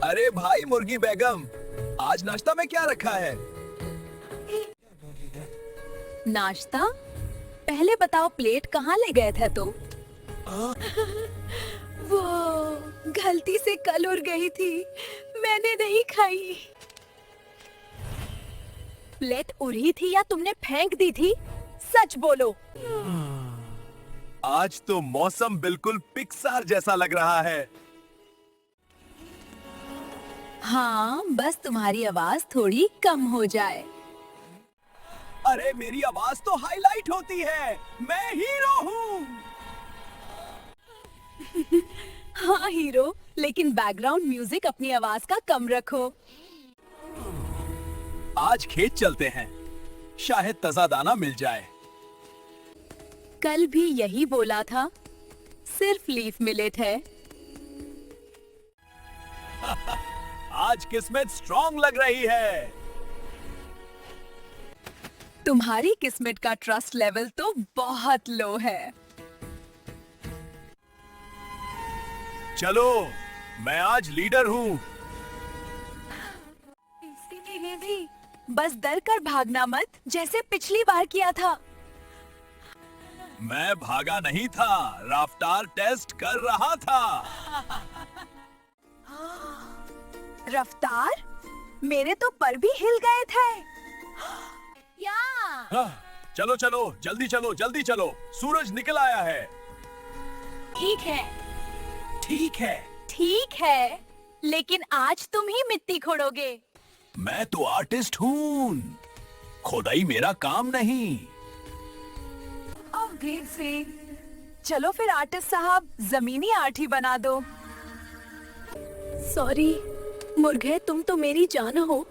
अरे भाई मुर्गी बेगम, आज नाश्ता में क्या रखा है? नाश्ता? पहले बताओ प्लेट कहाँ ले गए थे तुम? वो गलती से कल उड़ गई थी, मैंने नहीं खाई। प्लेट उड़ी थी या तुमने फेंक दी थी? सच बोलो। आज तो मौसम बिल्कुल पिक्सार जैसा लग रहा है। हाँ, बस तुम्हारी आवाज थोड़ी कम हो जाए। अरे मेरी आवाज तो हाईलाइट होती है, मैं हीरो हूँ। हाँ हीरो, लेकिन बैकग्राउंड म्यूजिक अपनी आवाज का कम रखो। आज खेत चलते हैं, शायद ताजा दाना मिल जाए। कल भी यही बोला था, सिर्फ लीफ मिले थे। आज किस्मत स्ट्रॉन्ग लग रही है। तुम्हारी किस्मत का ट्रस्ट लेवल तो बहुत लो है। चलो, मैं आज लीडर हूँ। बस डर कर भागना मत, जैसे पिछली बार किया था। मैं भागा नहीं था, रफ्तार टेस्ट कर रहा था। रफ्तार? मेरे तो पर भी हिल गए थे। या चलो चलो, जल्दी चलो, जल्दी चलो, सूरज निकल आया है। ठीक है, ठीक है। ठीक है, लेकिन आज तुम ही मिट्टी खोदोगे। मैं तो आर्टिस्ट हूँ, खुदाई मेरा काम नहीं। चलो फिर आर्टिस्ट साहब, जमीनी आर्ट ही बना दो। सॉरी मुर्गे, तुम तो मेरी जान हो,